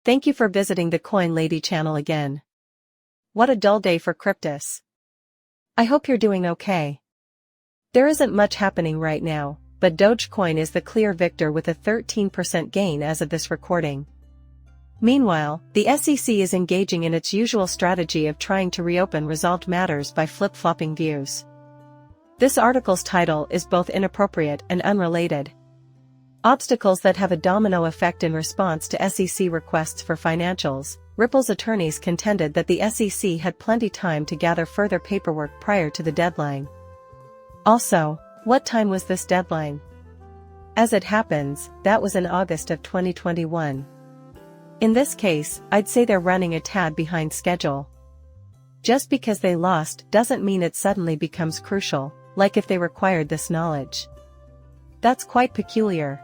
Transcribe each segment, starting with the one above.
Thank you for visiting the Coin Lady channel again. What a dull day for cryptos. I hope you're doing okay. There isn't much happening right now, but Dogecoin is the clear victor with a 13% gain as of this recording. Meanwhile, the SEC is engaging in its usual strategy of trying to reopen resolved matters by flip-flopping views. This article's title is both inappropriate and unrelated. Obstacles that have a domino effect in response to SEC requests for financials. Ripple's attorneys contended that the SEC had plenty time to gather further paperwork prior to the deadline. Also, what time was this deadline? As it happens, that was in August of 2021. In this case, I'd say they're running a tad behind schedule. Just because they lost doesn't mean it suddenly becomes crucial, like if they required this knowledge. That's quite peculiar.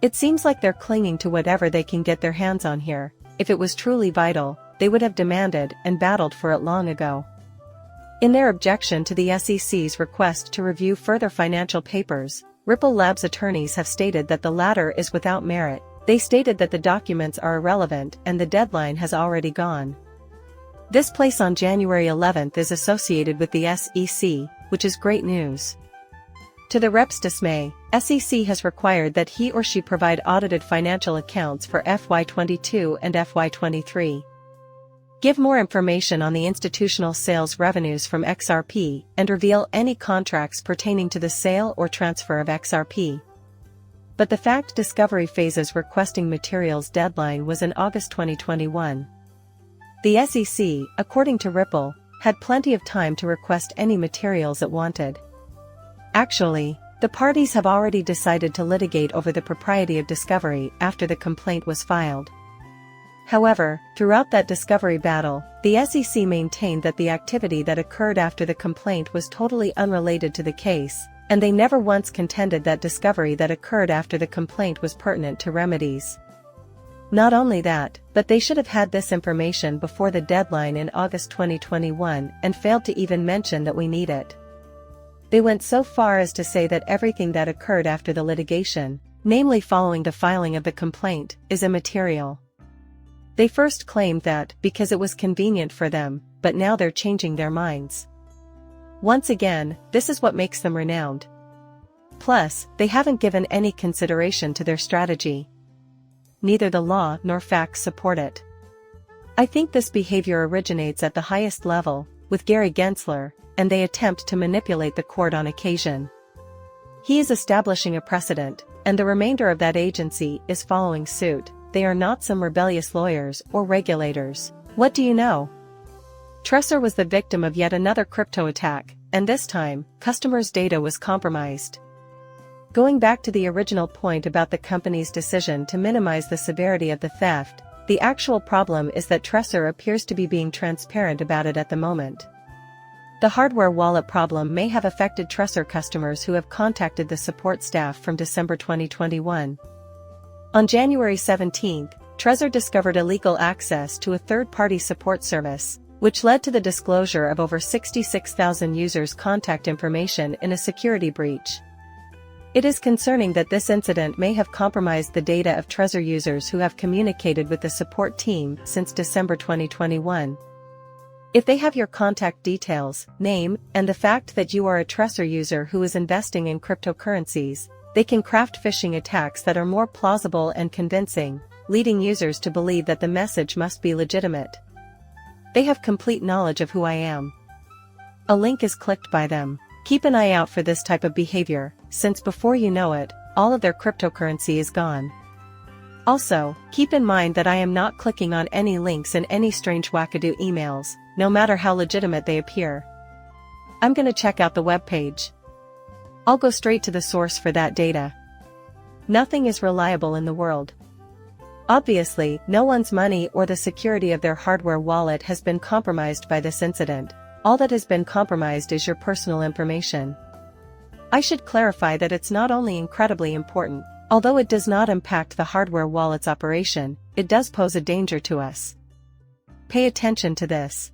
It seems like they're clinging to whatever they can get their hands on here. If it was truly vital, they would have demanded and battled for it long ago. In their objection to the SEC's request to review further financial papers, Ripple Labs attorneys have stated that the latter is without merit. They stated that the documents are irrelevant and the deadline has already gone. This place on January 11th is associated with the SEC, which is great news. To the rep's dismay, SEC has required that he or she provide audited financial accounts for FY22 and FY23. Give more information on the institutional sales revenues from XRP and reveal any contracts pertaining to the sale or transfer of XRP. But the fact discovery phase's requesting materials deadline was in August 2021. The SEC, according to Ripple, had plenty of time to request any materials it wanted. Actually, the parties have already decided to litigate over the propriety of discovery after the complaint was filed. However, throughout that discovery battle, the SEC maintained that the activity that occurred after the complaint was totally unrelated to the case, and they never once contended that discovery that occurred after the complaint was pertinent to remedies. Not only that, but they should have had this information before the deadline in August 2021 and failed to even mention that we need it. They went so far as to say that everything that occurred after the litigation, namely following the filing of the complaint, is immaterial. They first claimed that because it was convenient for them, but now they're changing their minds. Once again, this is what makes them renowned. Plus, they haven't given any consideration to their strategy. Neither the law nor facts support it. I think this behavior originates at the highest level, with Gary Gensler, and they attempt to manipulate the court on occasion. He is establishing a precedent, and the remainder of that agency is following suit. They are not some rebellious lawyers or regulators. What do you know? Trezor was the victim of yet another crypto attack, and this time, customers' data was compromised. Going back to the original point about the company's decision to minimize the severity of the theft, the actual problem is that Trezor appears to be being transparent about it at the moment. The hardware wallet problem may have affected Trezor customers who have contacted the support staff from December 2021. On January 17, Trezor discovered illegal access to a third-party support service, which led to the disclosure of over 66,000 users' contact information in a security breach. It is concerning that this incident may have compromised the data of Trezor users who have communicated with the support team since December 2021. If they have your contact details, name, and the fact that you are a Trezor user who is investing in cryptocurrencies, they can craft phishing attacks that are more plausible and convincing, leading users to believe that the message must be legitimate. They have complete knowledge of who I am. A link is clicked by them. Keep an eye out for this type of behavior, since before you know it, all of their cryptocurrency is gone. Also, keep in mind that I am not clicking on any links in any strange wackadoo emails, no matter how legitimate they appear. I'm gonna check out the webpage. I'll go straight to the source for that data. Nothing is reliable in the world. Obviously, no one's money or the security of their hardware wallet has been compromised by this incident. All that has been compromised is your personal information. I should clarify that it's not only incredibly important, although it does not impact the hardware wallet's operation, it does pose a danger to us. Pay attention to this.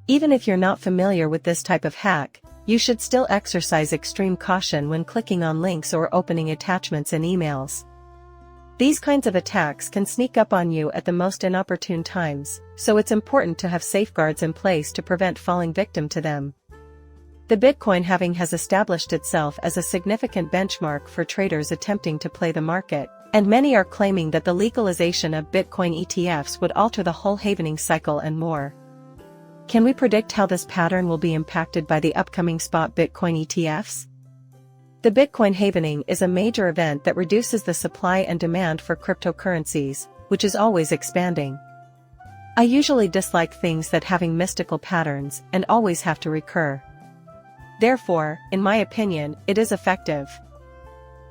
Even if you're not familiar with this type of hack, you should still exercise extreme caution when clicking on links or opening attachments in emails. These kinds of attacks can sneak up on you at the most inopportune times, so it's important to have safeguards in place to prevent falling victim to them. The Bitcoin halving has established itself as a significant benchmark for traders attempting to play the market, and many are claiming that the legalization of Bitcoin ETFs would alter the whole halvening cycle and more. Can we predict how this pattern will be impacted by the upcoming spot Bitcoin ETFs? The Bitcoin halvening is a major event that reduces the supply and demand for cryptocurrencies, which is always expanding. I usually dislike things that having mystical patterns and always have to recur. Therefore, in my opinion, it is effective.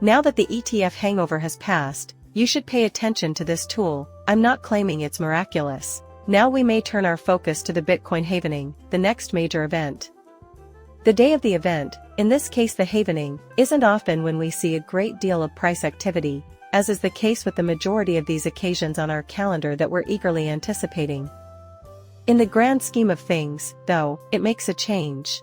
Now that the ETF hangover has passed, you should pay attention to this tool. I'm not claiming it's miraculous. Now we may turn our focus to the Bitcoin halvening, the next major event. The day of the event, in this case the halvening, isn't often when we see a great deal of price activity, as is the case with the majority of these occasions on our calendar that we're eagerly anticipating. In the grand scheme of things, though, it makes a change.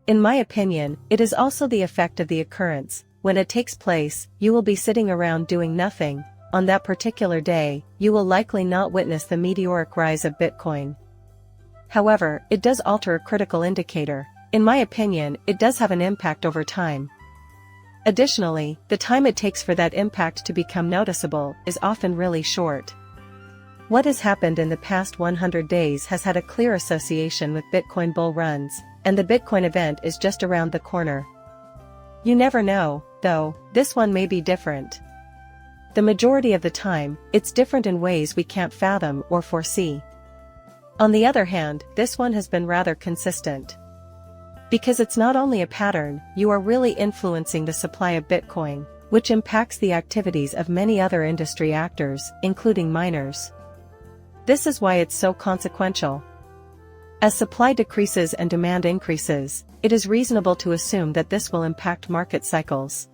In my opinion, it is also the effect of the occurrence. When it takes place, you will be sitting around doing nothing. On that particular day, you will likely not witness the meteoric rise of Bitcoin. However, it does alter a critical indicator. In my opinion, it does have an impact over time. Additionally, the time it takes for that impact to become noticeable is often really short. What has happened in the past 100 days has had a clear association with Bitcoin bull runs, and the Bitcoin event is just around the corner. You never know, though, this one may be different. The majority of the time, it's different in ways we can't fathom or foresee. On the other hand, this one has been rather consistent. Because it's not only a pattern, you are really influencing the supply of Bitcoin, which impacts the activities of many other industry actors, including miners. This is why it's so consequential. As supply decreases and demand increases, it is reasonable to assume that this will impact market cycles.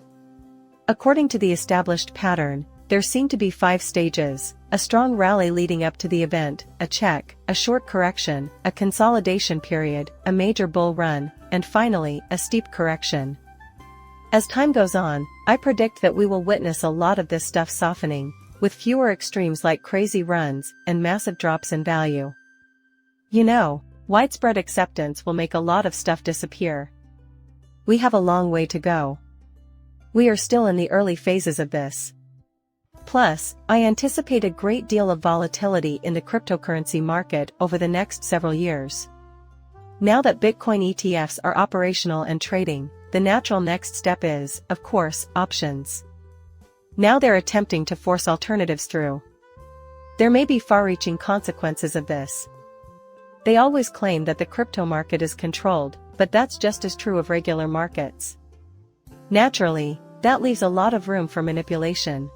According to the established pattern, there seem to be 5 stages: a strong rally leading up to the event, a check, a short correction, a consolidation period, a major bull run, and finally, a steep correction. As time goes on, I predict that we will witness a lot of this stuff softening, with fewer extremes like crazy runs and massive drops in value. You know, widespread acceptance will make a lot of stuff disappear. We have a long way to go. We are still in the early phases of this. Plus, I anticipate a great deal of volatility in the cryptocurrency market over the next several years. Now that Bitcoin ETFs are operational and trading, the natural next step is, of course, options. Now they're attempting to force alternatives through. There may be far-reaching consequences of this. They always claim that the crypto market is controlled, but that's just as true of regular markets. Naturally, that leaves a lot of room for manipulation.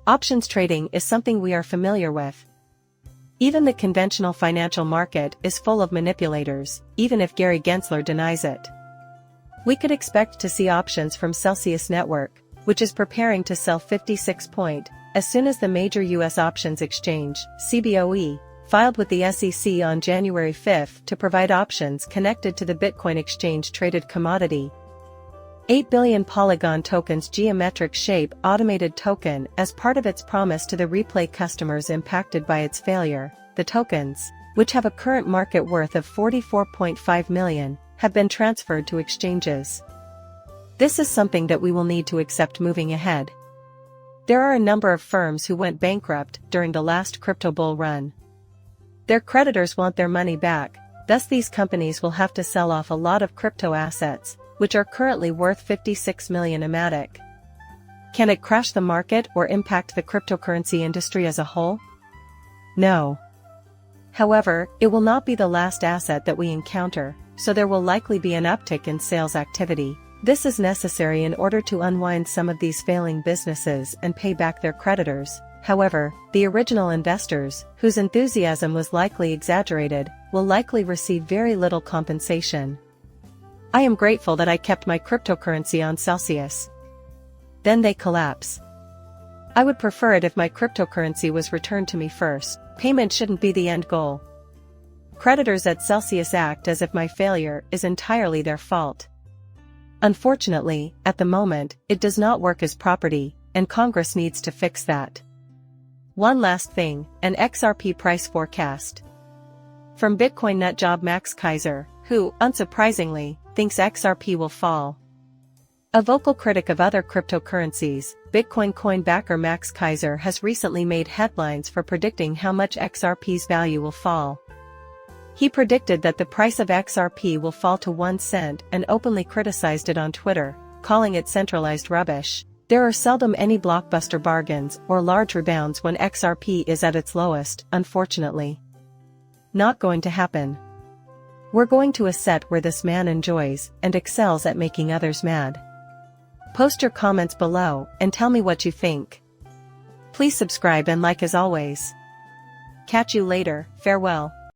Options trading is something we are familiar with. Even the conventional financial market is full of manipulators, even if Gary Gensler denies it. We could expect to see options from Celsius Network, which is preparing to sell 56 point, as soon as the major U.S. options exchange, CBOE, filed with the SEC on January 5 to provide options connected to the Bitcoin exchange-traded commodity. 8 billion Polygon tokens geometric shape automated token as part of its promise to the replay customers impacted by its failure. The tokens, which have a current market worth of $44.5 million, have been transferred to exchanges. This is something that we will need to accept moving ahead. There are a number of firms who went bankrupt during the last crypto bull run. Their creditors want their money back, thus these companies will have to sell off a lot of crypto assets, which are currently worth $56 million amatic. Can it crash the market or impact the cryptocurrency industry as a whole? No. However, it will not be the last asset that we encounter, so there will likely be an uptick in sales activity. This is necessary in order to unwind some of these failing businesses and pay back their creditors. However, the original investors, whose enthusiasm was likely exaggerated, will likely receive very little compensation. I am grateful that I kept my cryptocurrency on Celsius. Then they collapse. I would prefer it if my cryptocurrency was returned to me first. Payment shouldn't be the end goal. Creditors at Celsius act as if my failure is entirely their fault. Unfortunately, at the moment, it does not work as property, and Congress needs to fix that. One last thing, an XRP price forecast. From Bitcoin nut job Max Kaiser, who, unsurprisingly, thinks XRP will fall. A vocal critic of other cryptocurrencies, Bitcoin coin backer Max Kaiser has recently made headlines for predicting how much XRP's value will fall. He predicted that the price of XRP will fall to 1 cent and openly criticized it on Twitter, calling it centralized rubbish. There are seldom any blockbuster bargains or large rebounds when XRP is at its lowest, unfortunately. Not going to happen. We're going to a set where this man enjoys and excels at making others mad. Post your comments below and tell me what you think. Please subscribe and like as always. Catch you later, farewell.